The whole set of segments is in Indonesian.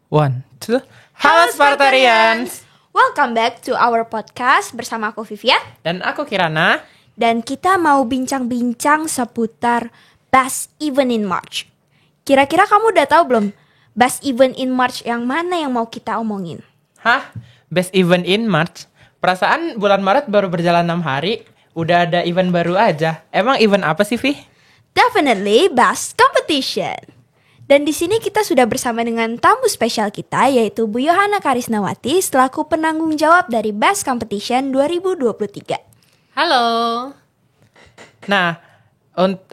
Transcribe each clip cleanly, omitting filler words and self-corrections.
One, two. Halo Spartarians! Welcome back to our podcast bersama aku Vivian. Dan aku Kirana. Dan kita mau bincang-bincang seputar Best Event in March. Kira-kira kamu udah tahu belum Best Event in March yang mana yang mau kita omongin? Hah? Best Event in March? Perasaan bulan Maret baru berjalan 6 hari, udah ada event baru aja. Emang event apa sih, Vi? Definitely Best Competition. Dan di sini kita sudah bersama dengan tamu spesial kita, yaitu Bu Yohana Karisnawati selaku penanggung jawab dari Best Competition 2023. Halo. Nah,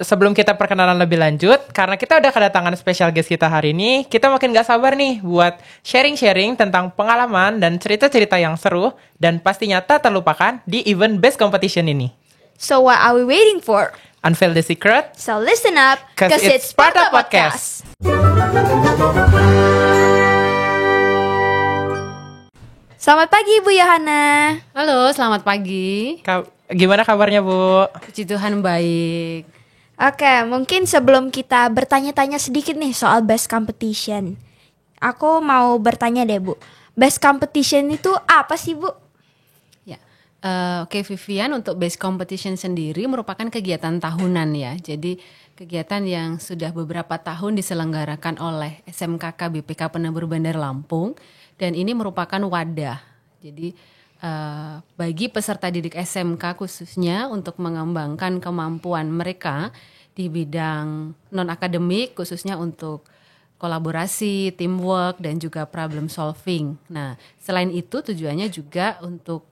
sebelum kita perkenalan lebih lanjut, karena kita udah kedatangan spesial guest kita hari ini, kita makin gak sabar nih buat sharing-sharing tentang pengalaman dan cerita-cerita yang seru dan pastinya tak terlupakan di event Best Competition ini. So what are we waiting for? Unveil the secret. So listen up, Cause it's Sparta Podcast. Selamat pagi Bu Yohana. Halo, selamat pagi. Gimana kabarnya, Bu? Puji Tuhan baik. Oke, mungkin sebelum kita bertanya-tanya sedikit nih soal Best Competition, aku mau bertanya deh Bu, Best Competition itu apa sih Bu? Ya, oke Vivian, untuk Best Competition sendiri merupakan kegiatan tahunan ya. Jadi kegiatan yang sudah beberapa tahun diselenggarakan oleh SMKK BPK Penabur Bandar Lampung, dan ini merupakan wadah. Jadi bagi peserta didik SMK khususnya untuk mengembangkan kemampuan mereka di bidang non-akademik, khususnya untuk kolaborasi, teamwork, dan juga problem solving. Nah, selain itu tujuannya juga untuk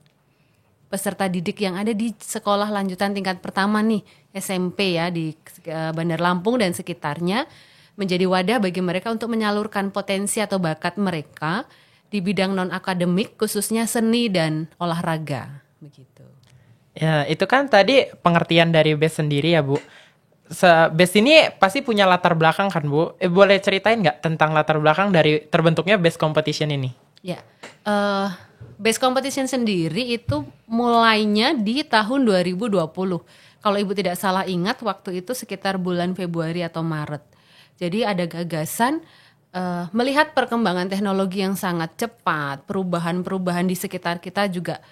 peserta didik yang ada di sekolah lanjutan tingkat pertama nih, SMP ya, di Bandar Lampung dan sekitarnya, menjadi wadah bagi mereka untuk menyalurkan potensi atau bakat mereka di bidang non-akademik, khususnya seni dan olahraga, begitu. Ya, itu kan tadi pengertian dari BEST sendiri ya, Bu. BEST ini pasti punya latar belakang kan, Bu? Boleh ceritain nggak tentang latar belakang dari terbentuknya BEST Competition ini? Ya, BEST Competition sendiri itu mulainya di tahun 2020. Kalau Ibu tidak salah ingat, waktu itu sekitar bulan Februari atau Maret. Jadi ada gagasan melihat perkembangan teknologi yang sangat cepat, perubahan-perubahan di sekitar kita juga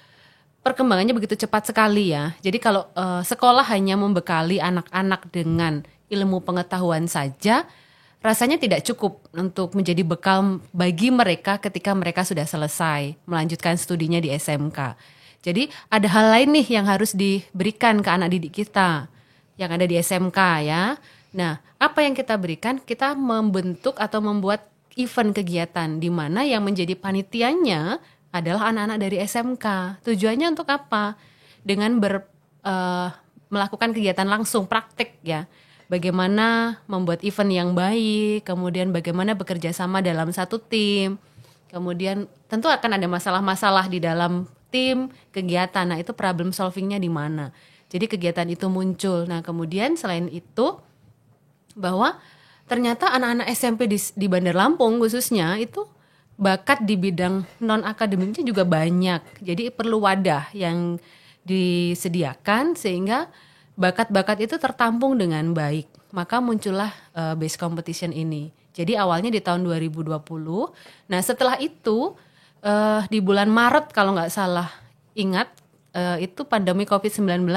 perkembangannya begitu cepat sekali ya. Jadi kalau sekolah hanya membekali anak-anak dengan ilmu pengetahuan saja, rasanya tidak cukup untuk menjadi bekal bagi mereka ketika mereka sudah selesai melanjutkan studinya di SMK. Jadi ada hal lain nih yang harus diberikan ke anak didik kita yang ada di SMK ya. Nah, apa yang kita berikan? Kita membentuk atau membuat event kegiatan di mana yang menjadi panitianya adalah anak-anak dari SMK. Tujuannya untuk apa? Dengan melakukan kegiatan langsung, praktik ya. Bagaimana membuat event yang baik, kemudian bagaimana bekerja sama dalam satu tim. Kemudian tentu akan ada masalah-masalah di dalam tim, kegiatan. Nah, itu problem solvingnya di mana? Jadi kegiatan itu muncul. Nah, kemudian selain itu bahwa ternyata anak-anak SMP di Bandar Lampung khususnya itu bakat di bidang non-akademiknya juga banyak. Jadi perlu wadah yang disediakan sehingga bakat-bakat itu tertampung dengan baik. Maka muncullah Best Competition ini. Jadi awalnya di tahun 2020. Nah, setelah itu di bulan Maret kalau nggak salah ingat, itu pandemi COVID-19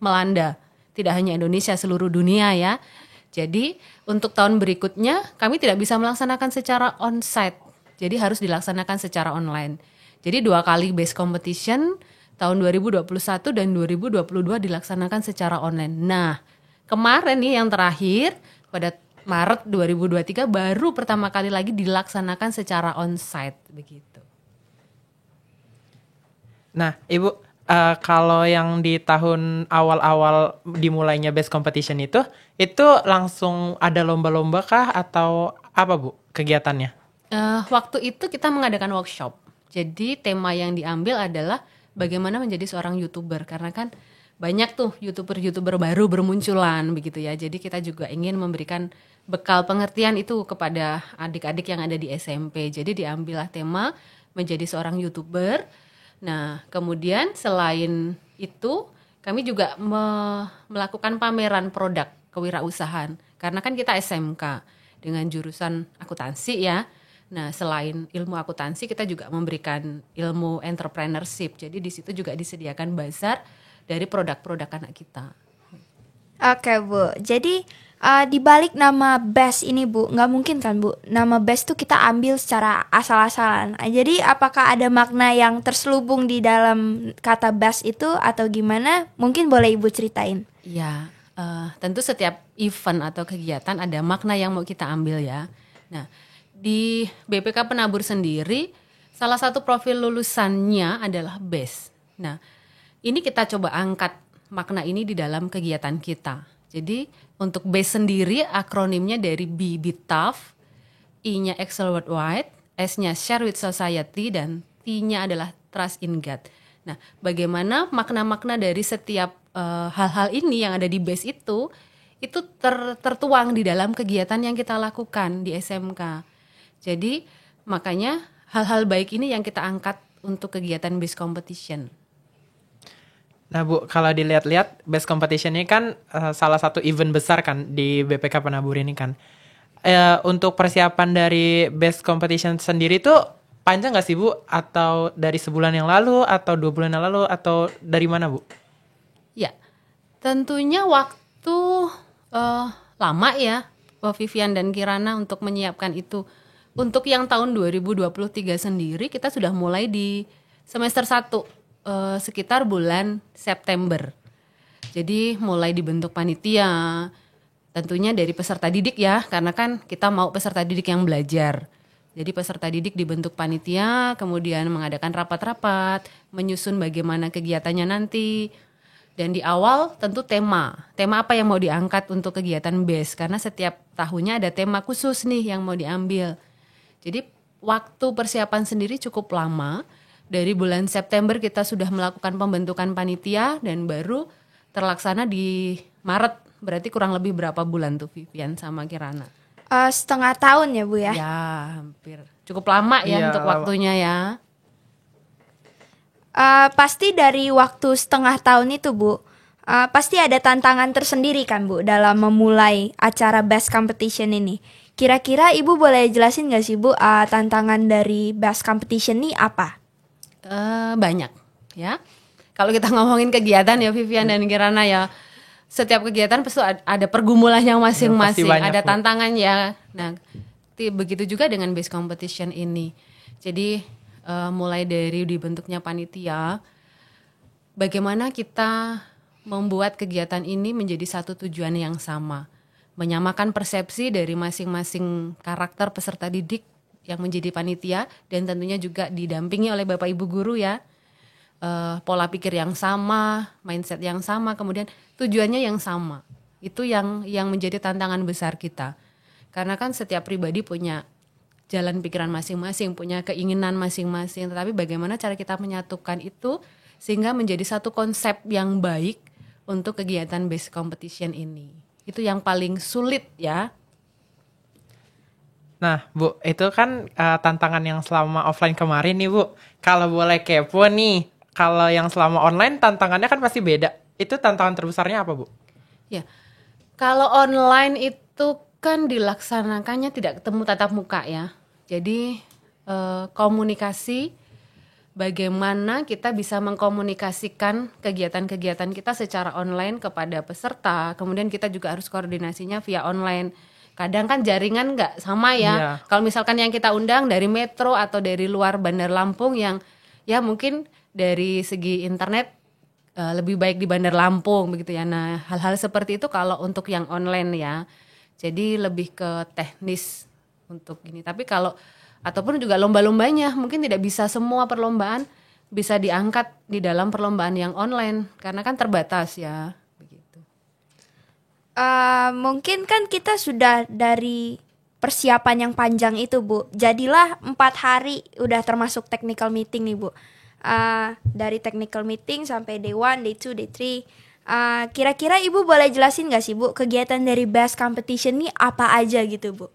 melanda. Tidak hanya Indonesia, seluruh dunia ya. Jadi untuk tahun berikutnya kami tidak bisa melaksanakan secara on-site. Jadi harus dilaksanakan secara online. Jadi 2 kali Best Competition tahun 2021 dan 2022 dilaksanakan secara online. Nah, kemarin nih yang terakhir pada Maret 2023 baru pertama kali lagi dilaksanakan secara on-site begitu. Nah, Ibu, kalau yang di tahun awal-awal dimulainya Best Competition itu langsung ada lomba-lomba kah atau apa, Bu, kegiatannya? Waktu itu kita mengadakan workshop. Jadi tema yang diambil adalah bagaimana menjadi seorang YouTuber. Karena kan banyak tuh YouTuber baru bermunculan begitu ya. Jadi kita juga ingin memberikan bekal pengertian itu kepada adik-adik yang ada di SMP. Jadi diambillah tema menjadi seorang YouTuber. Nah, kemudian selain itu kami juga melakukan pameran produk kewirausahaan. Karena kan kita SMK dengan jurusan akuntansi ya. Nah, selain ilmu akuntansi, kita juga memberikan ilmu entrepreneurship. Jadi di situ juga disediakan bazar dari produk-produk anak kita. Oke Bu, jadi di balik nama BEST ini Bu, nggak mungkin kan Bu, nama BEST tuh kita ambil secara asal-asalan. Jadi apakah ada makna yang terselubung di dalam kata BEST itu atau gimana? Mungkin boleh Ibu ceritain. Ya, tentu setiap event atau kegiatan ada makna yang mau kita ambil ya. Nah, di BPK Penabur sendiri, salah satu profil lulusannya adalah BEST. Nah, ini kita coba angkat makna ini di dalam kegiatan kita. Jadi untuk BEST sendiri akronimnya dari B, Be Tough, I-nya Excel Worldwide, S-nya Share with Society, dan T-nya adalah Trust in God. Nah, bagaimana makna-makna dari setiap hal-hal ini yang ada di BEST itu tertuang di dalam kegiatan yang kita lakukan di SMK. Jadi makanya hal-hal baik ini yang kita angkat untuk kegiatan BEST Competition. Nah Bu, kalau dilihat-lihat Best Competition ini kan salah satu event besar kan di BPK Penabur ini kan. Untuk persiapan dari Best Competition sendiri tuh panjang gak sih Bu? Atau dari sebulan yang lalu, atau 2 bulan yang lalu, atau dari mana Bu? Ya, tentunya waktu lama ya Vivian dan Kirana untuk menyiapkan itu. Untuk yang tahun 2023 sendiri kita sudah mulai di semester 1 sekitar bulan September. Jadi mulai dibentuk panitia, tentunya dari peserta didik ya, karena kan kita mau peserta didik yang belajar. Jadi peserta didik dibentuk panitia, kemudian mengadakan rapat-rapat, menyusun bagaimana kegiatannya nanti. Dan di awal tentu tema apa yang mau diangkat untuk kegiatan BEST, karena setiap tahunnya ada tema khusus nih yang mau diambil. Jadi waktu persiapan sendiri cukup lama. Dari bulan September kita sudah melakukan pembentukan panitia dan baru terlaksana di Maret. Berarti kurang lebih berapa bulan tuh Vivian sama Kirana? Setengah tahun ya Bu ya? Ya hampir. Cukup lama ya untuk lama. waktunya ya. Pasti dari waktu setengah tahun itu Bu, pasti ada tantangan tersendiri kan Bu dalam memulai acara Best Competition ini. Kira-kira Ibu boleh jelasin gak sih Bu, tantangan dari Best Competition ini apa? Banyak ya. Kalau kita ngomongin kegiatan ya Vivian dan Kirana ya, setiap kegiatan pasti ada pergumulannya masing-masing, Ya, pasti banyak, ada Bu. tantangan ya. Nah, begitu juga dengan Best Competition ini. Jadi mulai dari dibentuknya panitia, bagaimana kita membuat kegiatan ini menjadi satu tujuan yang sama, menyamakan persepsi dari masing-masing karakter peserta didik yang menjadi panitia, dan tentunya juga didampingi oleh Bapak Ibu guru ya. Pola pikir yang sama, mindset yang sama, kemudian tujuannya yang sama. Itu yang menjadi tantangan besar kita. Karena kan setiap pribadi punya jalan pikiran masing-masing, punya keinginan masing-masing, tetapi bagaimana cara kita menyatukan itu sehingga menjadi satu konsep yang baik untuk kegiatan Best Competition ini. Itu yang paling sulit ya. Nah Bu, itu kan tantangan yang selama offline kemarin nih Bu. Kalau boleh kepo nih, kalau yang selama online tantangannya kan pasti beda. Itu tantangan terbesarnya apa Bu? Ya, kalau online itu kan dilaksanakannya tidak ketemu tatap muka ya. Jadi komunikasi, bagaimana kita bisa mengkomunikasikan kegiatan-kegiatan kita secara online kepada peserta. Kemudian kita juga harus koordinasinya via online. Kadang kan jaringan nggak sama ya. Iya. Kalau misalkan yang kita undang dari Metro atau dari luar Bandar Lampung yang ya mungkin dari segi internet lebih baik di Bandar Lampung begitu ya. Nah, hal-hal seperti itu kalau untuk yang online ya. Jadi lebih ke teknis untuk ini. Tapi kalau ataupun juga lomba-lombanya mungkin tidak bisa semua perlombaan bisa diangkat di dalam perlombaan yang online karena kan terbatas ya begitu. Mungkin kan kita sudah dari persiapan yang panjang itu Bu. Jadilah 4 hari udah termasuk technical meeting nih Bu. Dari technical meeting sampai day 1, day 2, day 3. Kira-kira Ibu boleh jelasin gak sih Bu, kegiatan dari Best Competition ini apa aja gitu Bu?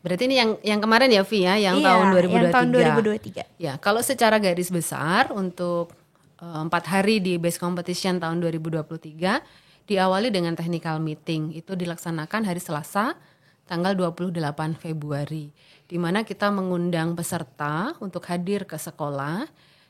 Berarti ini yang kemarin ya Vi ya, yang Iya, tahun 2023. yang tahun 2023. Ya, kalau secara garis besar untuk 4 hari di Best Competition tahun 2023 diawali dengan technical meeting. Itu dilaksanakan hari Selasa tanggal 28 Februari, di mana kita mengundang peserta untuk hadir ke sekolah,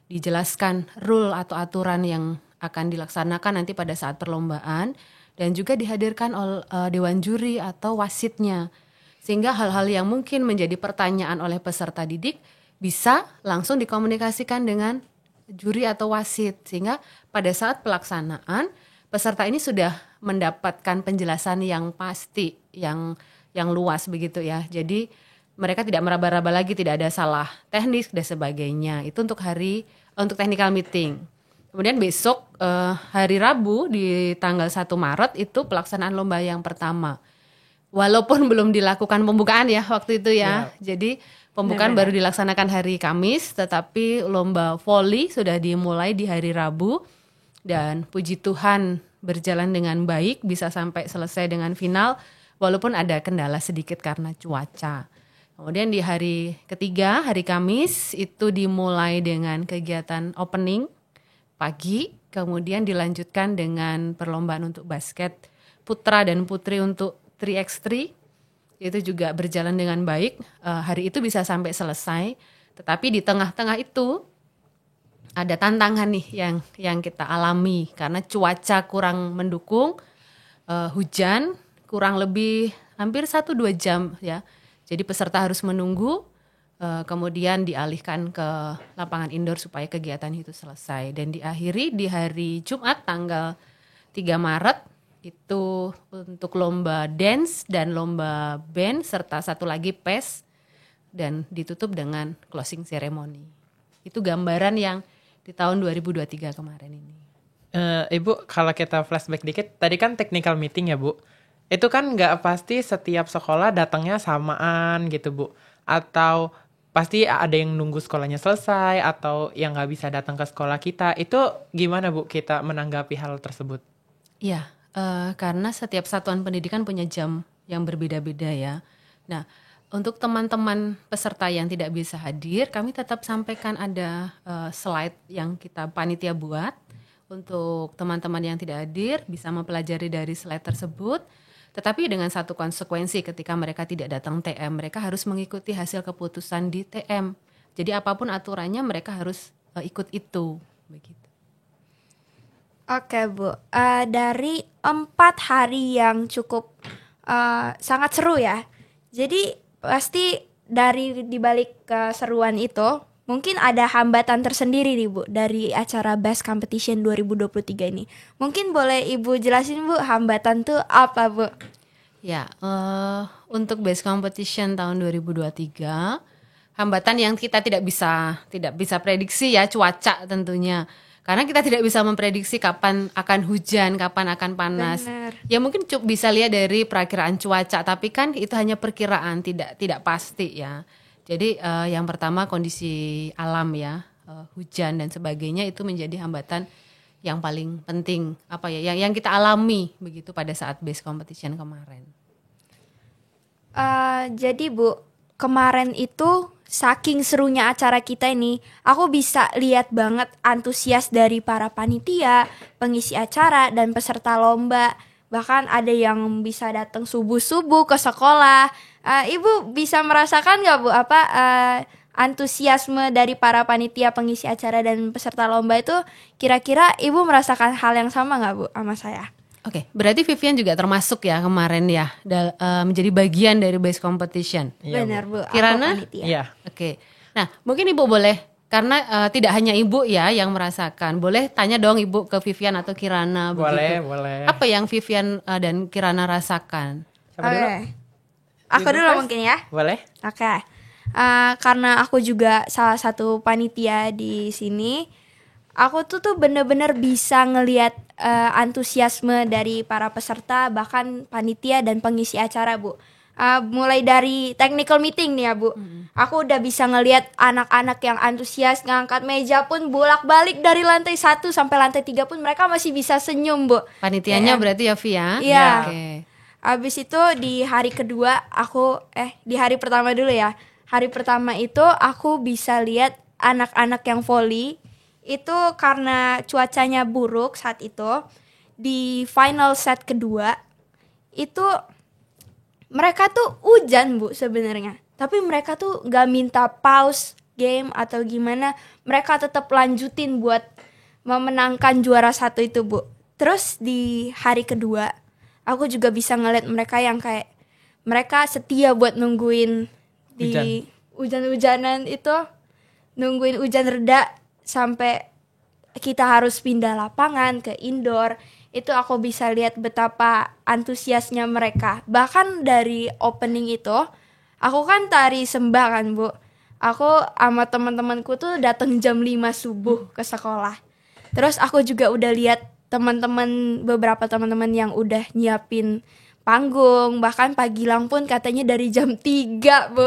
dijelaskan rule atau aturan yang akan dilaksanakan nanti pada saat perlombaan, dan juga dihadirkan oleh dewan juri atau wasitnya. Sehingga hal-hal yang mungkin menjadi pertanyaan oleh peserta didik bisa langsung dikomunikasikan dengan juri atau wasit. Sehingga pada saat pelaksanaan peserta ini sudah mendapatkan penjelasan yang pasti, yang luas begitu ya. Jadi mereka tidak meraba-raba lagi, tidak ada salah teknis dan sebagainya. Itu untuk technical meeting. Kemudian besok hari Rabu di tanggal 1 Maret itu pelaksanaan lomba yang pertama. Walaupun belum dilakukan pembukaan ya waktu itu ya. Jadi pembukaan baru dilaksanakan hari Kamis, tetapi lomba voli sudah dimulai di hari Rabu. Dan puji Tuhan berjalan dengan baik, bisa sampai selesai dengan final walaupun ada kendala sedikit karena cuaca. Kemudian di hari ketiga, hari Kamis, itu dimulai dengan kegiatan opening pagi, kemudian dilanjutkan dengan perlombaan untuk basket putra dan putri untuk 3x3, itu juga berjalan dengan baik. Hari itu bisa sampai selesai, tetapi di tengah-tengah itu ada tantangan nih yang kita alami karena cuaca kurang mendukung, hujan kurang lebih hampir 1-2 jam ya. Jadi peserta harus menunggu, kemudian dialihkan ke lapangan indoor supaya kegiatan itu selesai. Dan diakhiri di hari Jumat tanggal 3 Maret itu untuk lomba dance dan lomba band serta satu lagi PES, dan ditutup dengan closing ceremony. Itu gambaran yang di tahun 2023 kemarin ini. Ibu, kalau kita flashback dikit, tadi kan technical meeting ya Bu. Itu kan nggak pasti setiap sekolah datangnya samaan gitu Bu. Atau pasti ada yang nunggu sekolahnya selesai atau yang nggak bisa datang ke sekolah kita. Itu gimana Bu kita menanggapi hal tersebut? Iya, karena setiap satuan pendidikan punya jam yang berbeda-beda ya. Nah, untuk teman-teman peserta yang tidak bisa hadir, kami tetap sampaikan ada slide yang kita panitia buat. Untuk teman-teman yang tidak hadir bisa mempelajari dari slide tersebut. Tetapi dengan satu konsekuensi, ketika mereka tidak datang TM, mereka harus mengikuti hasil keputusan di TM. Jadi apapun aturannya mereka harus ikut itu, begitu. Oke Bu, dari 4 hari yang cukup sangat seru ya. Jadi pasti dari dibalik keseruan itu mungkin ada hambatan tersendiri nih Bu dari acara Best Competition 2023 ini. Mungkin boleh Ibu jelasin Bu, hambatan tuh apa Bu? Ya, untuk Best Competition tahun 2023, hambatan yang kita tidak bisa prediksi ya, cuaca tentunya. Karena kita tidak bisa memprediksi kapan akan hujan, kapan akan panas. Bener. Ya mungkin bisa lihat dari perakiraan cuaca, tapi kan itu hanya perkiraan, tidak pasti ya. Jadi yang pertama kondisi alam ya, hujan dan sebagainya itu menjadi hambatan yang paling penting yang kita alami begitu pada saat Best Competition kemarin. Jadi Bu, kemarin itu saking serunya acara kita ini, aku bisa lihat banget antusias dari para panitia, pengisi acara, dan peserta lomba. Bahkan ada yang bisa datang subuh-subuh ke sekolah. Ibu bisa merasakan nggak Bu, antusiasme dari para panitia, pengisi acara, dan peserta lomba itu? Kira-kira Ibu merasakan hal yang sama nggak Bu sama saya? Oke, berarti Vivian juga termasuk ya kemarin ya, menjadi bagian dari Best Competition. Iya, Benar Bu, Kirana? aku panitia. Iya. Oke, nah mungkin Ibu boleh, karena tidak hanya Ibu ya yang merasakan, boleh tanya dong Ibu ke Vivian atau Kirana. Boleh, begitu. boleh. Apa yang Vivian dan Kirana rasakan? Siapa dulu? Aku Ibu dulu first? mungkin ya. Boleh? Oke. Karena aku juga salah satu panitia di sini, aku tuh bener-bener bisa ngelihat antusiasme dari para peserta, bahkan panitia dan pengisi acara Bu. Mulai dari technical meeting nih ya Bu, aku udah bisa ngelihat anak-anak yang antusias ngangkat meja pun bolak-balik dari lantai 1 sampai lantai 3 pun mereka masih bisa senyum Bu. Panitianya berarti ya Via? Iya. Oke. Abis itu di hari kedua di hari pertama dulu ya. Hari pertama itu aku bisa lihat anak-anak yang volley itu karena cuacanya buruk saat itu. Di final set kedua itu mereka tuh hujan Bu sebenarnya, tapi mereka tuh nggak minta pause game atau gimana, mereka tetap lanjutin buat memenangkan juara 1 itu Bu. Terus di hari kedua aku juga bisa ngeliat mereka yang kayak mereka setia buat nungguin di hujan-hujanan itu, nungguin hujan reda sampai kita harus pindah lapangan ke indoor. Itu aku bisa lihat betapa antusiasnya mereka. Bahkan dari opening itu, aku kan tari sembah kan Bu. Aku sama teman-temanku tuh datang jam 5 subuh ke sekolah. Terus aku juga udah lihat beberapa teman-teman yang udah nyiapin panggung. Bahkan Pak Gilang pun katanya dari jam 3 Bu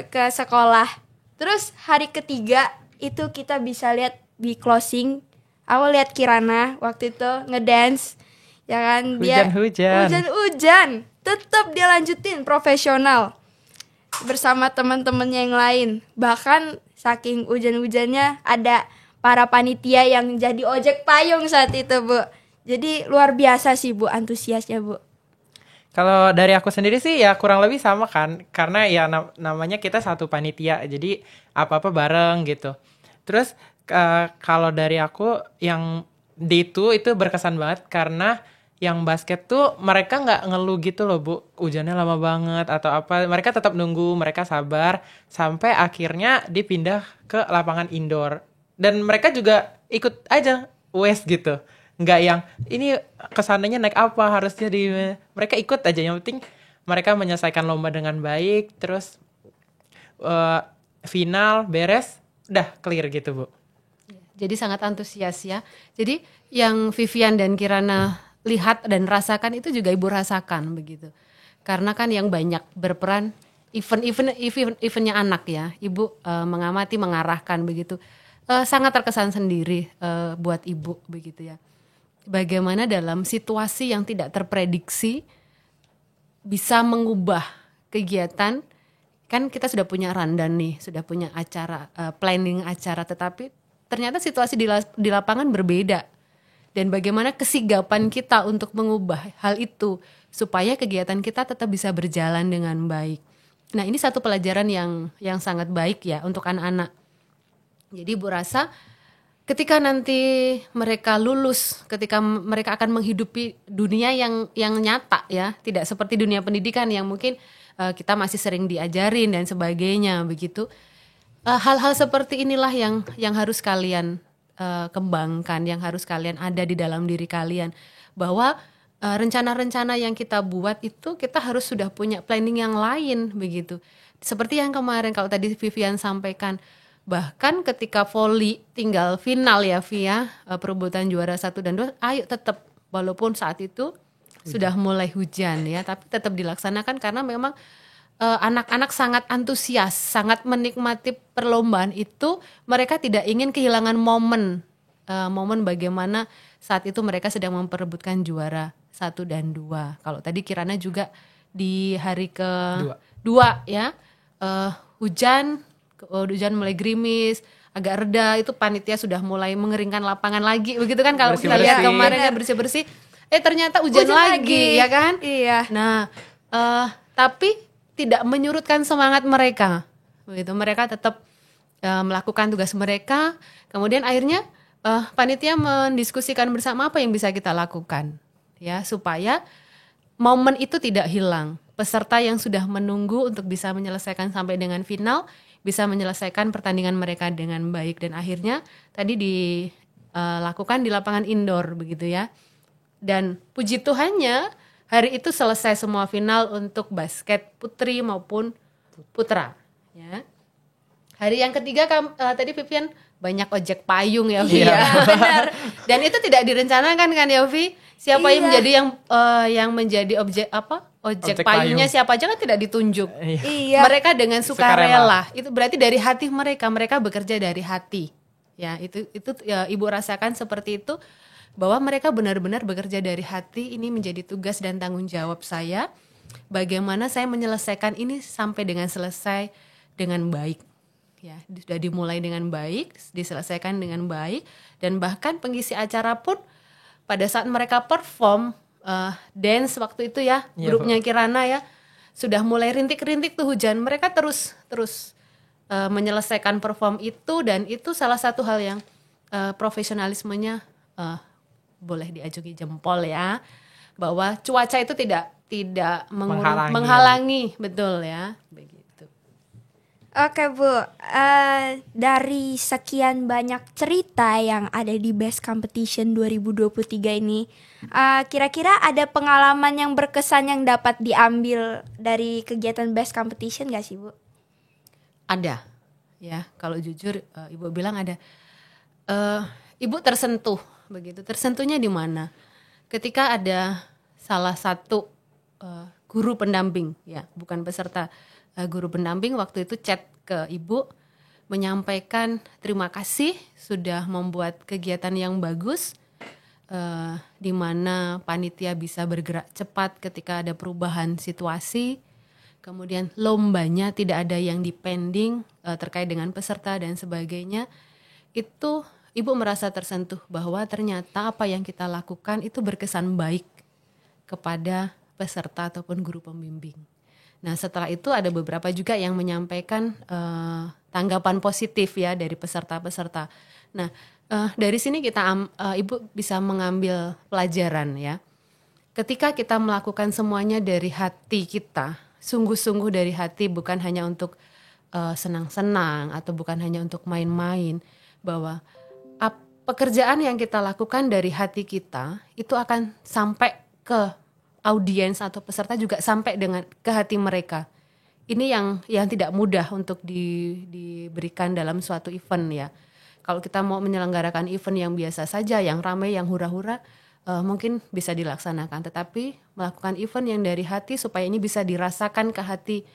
ke sekolah. Terus hari ketiga itu kita bisa lihat di closing, aku lihat Kirana waktu itu ngedance, ya kan, dia hujan-hujan, tetap dia lanjutin profesional bersama teman-temannya yang lain. Bahkan saking hujan-hujannya ada para panitia yang jadi ojek payung saat itu Bu. Jadi luar biasa sih Bu antusiasnya Bu. Kalau dari aku sendiri sih ya kurang lebih sama kan, karena ya namanya kita satu panitia, jadi apa-apa bareng gitu. Terus kalau dari aku yang di itu berkesan banget karena yang basket tuh mereka nggak ngeluh gitu loh Bu, hujannya lama banget atau apa, mereka tetap nunggu, mereka sabar sampai akhirnya dipindah ke lapangan indoor dan mereka juga ikut aja wes gitu. Nggak yang ini kesananya naik apa harusnya di, mereka ikut aja, yang penting mereka menyelesaikan lomba dengan baik, terus final beres udah clear gitu Bu. Jadi sangat antusias ya. Jadi yang Vivian dan Kirana lihat dan rasakan itu juga Ibu rasakan begitu. Karena kan yang banyak berperan eventnya anak ya. Ibu mengamati, mengarahkan begitu. Sangat terkesan sendiri buat Ibu begitu ya. Bagaimana dalam situasi yang tidak terprediksi bisa mengubah kegiatan. Kan kita sudah punya rundown nih, sudah punya acara, planning acara, tetapi ternyata situasi di lapangan berbeda. Dan bagaimana kesigapan kita untuk mengubah hal itu supaya kegiatan kita tetap bisa berjalan dengan baik. Nah, ini satu pelajaran yang sangat baik ya untuk anak-anak. Jadi Ibu rasa ketika nanti mereka lulus, ketika mereka akan menghidupi dunia yang nyata ya, tidak seperti dunia pendidikan yang mungkin kita masih sering diajarin dan sebagainya begitu. Hal-hal seperti inilah yang harus kalian kembangkan, yang harus kalian ada di dalam diri kalian, bahwa rencana-rencana yang kita buat itu kita harus sudah punya planning yang lain begitu. Seperti yang kemarin kalau tadi Vivian sampaikan, bahkan ketika voli tinggal final ya Via, perebutan juara 1 dan 2, ayo tetap walaupun saat itu sudah mulai hujan ya, tapi tetap dilaksanakan karena memang anak-anak sangat antusias, sangat menikmati perlombaan itu. Mereka tidak ingin kehilangan momen bagaimana saat itu mereka sedang memperebutkan juara 1 dan 2. Kalau tadi Kirana juga di hari ke-2 ya, hujan mulai gerimis, agak reda, itu panitia sudah mulai mengeringkan lapangan lagi begitu kan, kalau kita lihat kemarin kan bersih-bersih, ternyata hujan lagi ya kan. Iya. Nah tapi tidak menyurutkan semangat mereka begitu, mereka tetap melakukan tugas mereka. Kemudian akhirnya panitia mendiskusikan bersama apa yang bisa kita lakukan ya supaya momen itu tidak hilang. Peserta yang sudah menunggu untuk bisa menyelesaikan sampai dengan final bisa menyelesaikan pertandingan mereka dengan baik, dan akhirnya tadi dilakukan di lapangan indoor begitu ya. Dan puji Tuhannya hari itu selesai semua final untuk basket putri maupun putra ya. Hari yang ketiga tadi Vivian banyak ojek payung ya Vi. Iya, benar. Dan itu tidak direncanakan kan ya Vi? Siapa yang menjadi yang menjadi ojek payungnya siapa aja kan tidak ditunjuk. Iya. Mereka dengan sukarela. Itu berarti dari hati mereka bekerja dari hati. Ya, itu ya, Ibu rasakan seperti itu, bahwa mereka benar-benar bekerja dari hati. Ini menjadi tugas dan tanggung jawab saya. Bagaimana saya menyelesaikan ini sampai dengan selesai dengan baik. Ya, sudah dimulai dengan baik, diselesaikan dengan baik, dan bahkan pengisi acara pun pada saat mereka perform dance waktu itu ya, grupnya Kirana ya, sudah mulai rintik-rintik tuh hujan, mereka terus menyelesaikan perform itu, dan itu salah satu hal yang profesionalismenya boleh diacungi jempol ya, bahwa cuaca itu tidak menghalangi, betul ya, begitu. Oke Bu, dari sekian banyak cerita yang ada di Best Competition 2023 ini, kira-kira ada pengalaman yang berkesan yang dapat diambil dari kegiatan Best Competition gak sih Bu? Ada, ya, kalau jujur Ibu bilang ada. Ibu tersentuh, begitu. Tersentuhnya di mana? Ketika ada salah satu guru pendamping, ya, bukan peserta, guru pendamping waktu itu chat ke Ibu menyampaikan terima kasih sudah membuat kegiatan yang bagus, di mana panitia bisa bergerak cepat ketika ada perubahan situasi. Kemudian lombanya tidak ada yang dipending terkait dengan peserta dan sebagainya. Itu Ibu merasa tersentuh bahwa ternyata apa yang kita lakukan itu berkesan baik kepada peserta ataupun guru pembimbing. Nah, setelah itu ada beberapa juga yang menyampaikan tanggapan positif ya dari peserta-peserta. Nah, dari sini Ibu bisa mengambil pelajaran ya. Ketika kita melakukan semuanya dari hati kita, sungguh-sungguh dari hati, bukan hanya untuk senang-senang atau bukan hanya untuk main-main, bahwa pekerjaan yang kita lakukan dari hati kita itu akan sampai ke audiens atau peserta, juga sampai ke hati mereka. Ini yang tidak mudah untuk diberikan dalam suatu event ya. Kalau kita mau menyelenggarakan event yang biasa saja, yang ramai, yang hura-hura, mungkin bisa dilaksanakan. Tetapi melakukan event yang dari hati supaya ini bisa dirasakan ke hati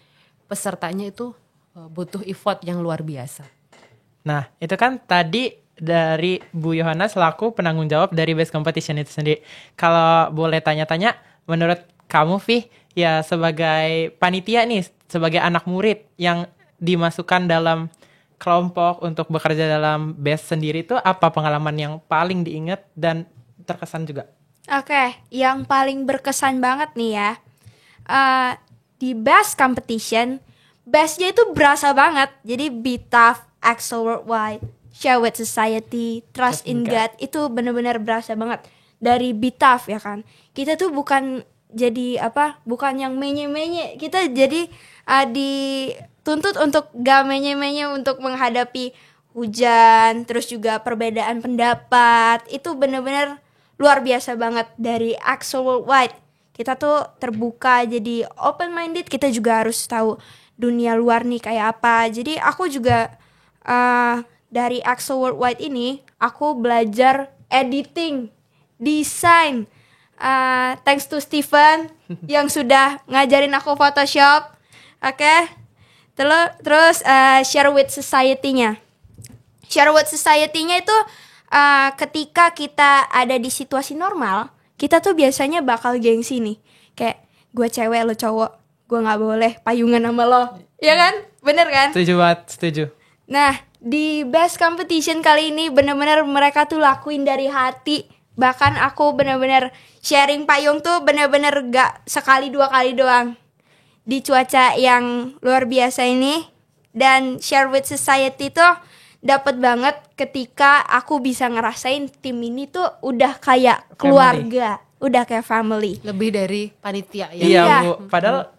pesertanya itu butuh effort yang luar biasa. Nah, itu kan tadi dari Bu Yohana selaku penanggung jawab dari Best Competition itu sendiri. Kalau boleh tanya-tanya, menurut kamu, Vi, ya sebagai panitia nih, sebagai anak murid yang dimasukkan dalam kelompok untuk bekerja dalam Best sendiri, itu apa pengalaman yang paling diingat dan terkesan juga? Oke, yang paling berkesan banget nih ya, di Best Competition, Bestnya itu berasa banget. Jadi Be Tough, Excel Worldwide, Share with Society, Trust in God, itu benar-benar berasa banget. Dari Be Tough ya kan, kita tuh bukan bukan yang menye-menye, kita jadi dituntut untuk gak menye-menye untuk menghadapi hujan, terus juga perbedaan pendapat, itu benar-benar luar biasa banget. Dari Excel Worldwide, kita tuh terbuka, jadi open minded, kita juga harus tahu dunia luar nih kayak apa. Jadi aku juga dari Excel Worldwide ini aku belajar editing, desain. Thanks to Steven yang sudah ngajarin aku Photoshop. Oke. Terus Share with Society-nya. Share with Society-nya itu ketika kita ada di situasi normal, kita tuh biasanya bakal gengsi nih. Kayak gue cewek lo cowok, gue gak boleh payungan sama lo. Ya kan? Bener kan? Setuju banget, setuju. Nah, di Best Competition kali ini bener-bener mereka tuh lakuin dari hati. Bahkan aku bener-bener sharing payung tuh bener-bener gak sekali dua kali doang. Di cuaca yang luar biasa ini. Dan Share with Society tuh dapet banget ketika aku bisa ngerasain tim ini tuh udah kayak keluarga, udah kayak family. Lebih dari panitia ya. Iya Bu, padahal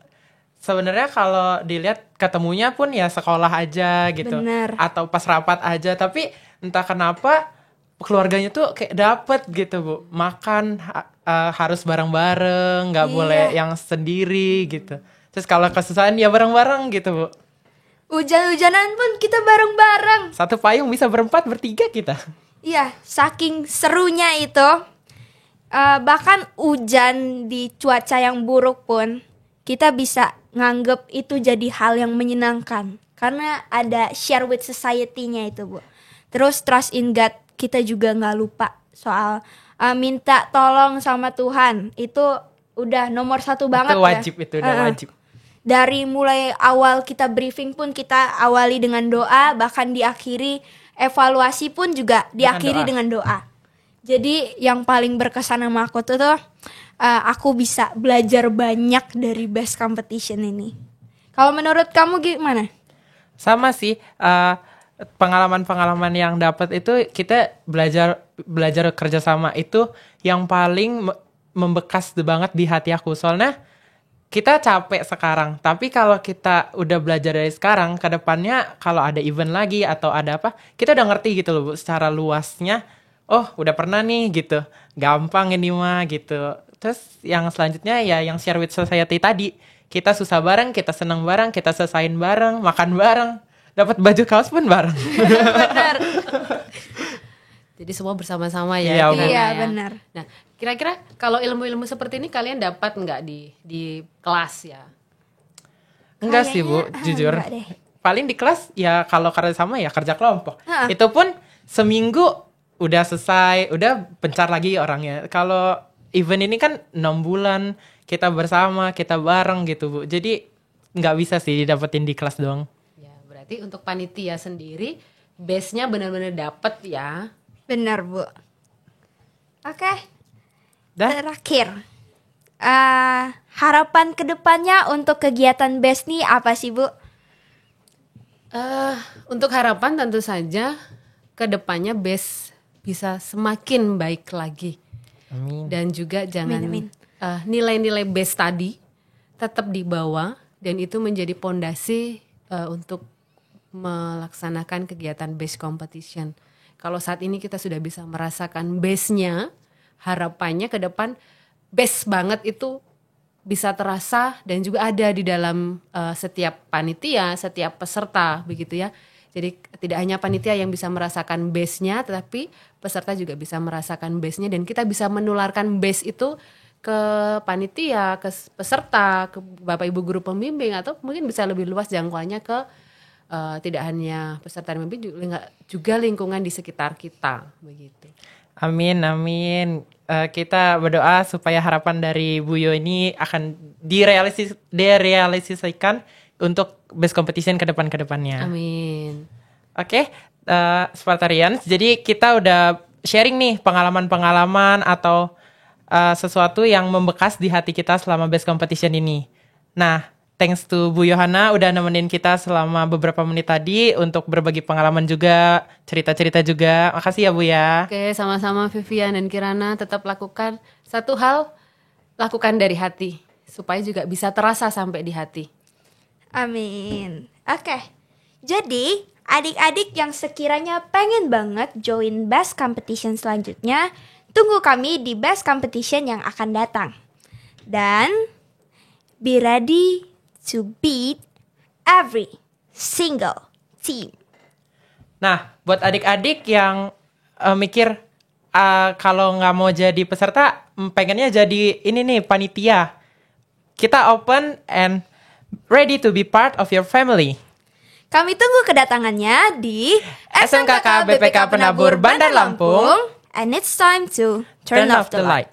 sebenarnya kalau dilihat ketemunya pun ya sekolah aja gitu. Bener. Atau pas rapat aja, tapi entah kenapa keluarganya tuh kayak dapet gitu Bu. Makan harus bareng-bareng, gak boleh yang sendiri gitu. Terus kalau kesusahan ya bareng-bareng gitu Bu. Hujan-hujanan pun kita bareng-bareng. Satu payung bisa berempat, bertiga kita. Iya, saking serunya itu. Bahkan hujan di cuaca yang buruk pun kita bisa nganggep itu jadi hal yang menyenangkan. Karena ada Share with Society-nya itu Bu. Terus Trust in God, kita juga gak lupa soal minta tolong sama Tuhan. Itu udah nomor satu banget itu wajib, ya. Itu udah wajib. Dari mulai awal kita briefing pun kita awali dengan doa, bahkan diakhiri evaluasi pun juga diakhiri dengan doa. Jadi yang paling berkesan sama aku tuh aku bisa belajar banyak dari best competition ini. Kalau menurut kamu gimana? Sama sih, pengalaman-pengalaman yang dapat itu kita belajar kerjasama itu yang paling membekas banget di hati aku. Soalnya kita capek sekarang, tapi kalau kita udah belajar dari sekarang, ke depannya kalau ada event lagi atau ada apa, kita udah ngerti gitu loh Bu, secara luasnya. Oh, udah pernah nih gitu. Gampang ini mah gitu. Terus yang selanjutnya ya yang share with society tadi. Kita susah bareng, kita seneng bareng, kita selesain bareng, makan bareng, dapat baju kaos pun bareng. Benar. Jadi semua bersama-sama ya. Iya, Kirana Iya, ya. benar. Nah, kira-kira kalau ilmu-ilmu seperti ini kalian dapat nggak di kelas ya? Enggak sih Bu, Kayaknya, jujur. enggak deh. Paling di kelas ya kalau kerja sama ya kerja kelompok. Heeh. Itu pun seminggu udah selesai, udah pencar lagi orangnya. Kalau event ini kan 6 bulan kita bersama, kita bareng gitu Bu. Jadi nggak bisa sih didapetin di kelas doang. Ya, berarti untuk panitia sendiri base-nya benar-benar dapet ya. Benar, Bu. Oke. Dah, Terakhir, harapan kedepannya untuk kegiatan BES nih apa sih, Bu? Untuk harapan tentu saja ke depannya base bisa semakin baik lagi. amin. Dan juga jangan Amin. nilai-nilai base tadi tetap dibawa dan itu menjadi pondasi untuk melaksanakan kegiatan base competition. Kalau saat ini kita sudah bisa merasakan base-nya, harapannya ke depan base banget itu bisa terasa dan juga ada di dalam setiap panitia, setiap peserta begitu ya. Jadi tidak hanya panitia yang bisa merasakan base-nya, tetapi peserta juga bisa merasakan base-nya dan kita bisa menularkan base itu ke panitia, ke peserta, ke Bapak Ibu guru pembimbing atau mungkin bisa lebih luas jangkauannya ke tidak hanya peserta dan pembimbing juga lingkungan di sekitar kita begitu. Amin, amin. Kita berdoa supaya harapan dari Bu Yo ini akan direalisasikan untuk best competition ke depannya. Amin. Oke, Spartarians. Jadi kita udah sharing nih pengalaman-pengalaman atau sesuatu yang membekas di hati kita selama best competition ini. Nah, thanks to Bu Yohana udah nemenin kita selama beberapa menit tadi untuk berbagi pengalaman juga, cerita-cerita juga. Makasih ya Bu ya. Oke, sama-sama Vivian dan Kirana tetap lakukan satu hal, lakukan dari hati supaya juga bisa terasa sampai di hati. Amin. Oke. Jadi, adik-adik yang sekiranya pengen banget join best competition selanjutnya, tunggu kami di best competition yang akan datang. Dan be ready to beat every single team. Nah, buat adik-adik yang mikir kalau nggak mau jadi peserta, pengennya jadi ini nih panitia. Kita open and ready to be part of your family. Kami tunggu kedatangannya di SMKK BPK Penabur Bandar Lampung. And it's time to turn off the light.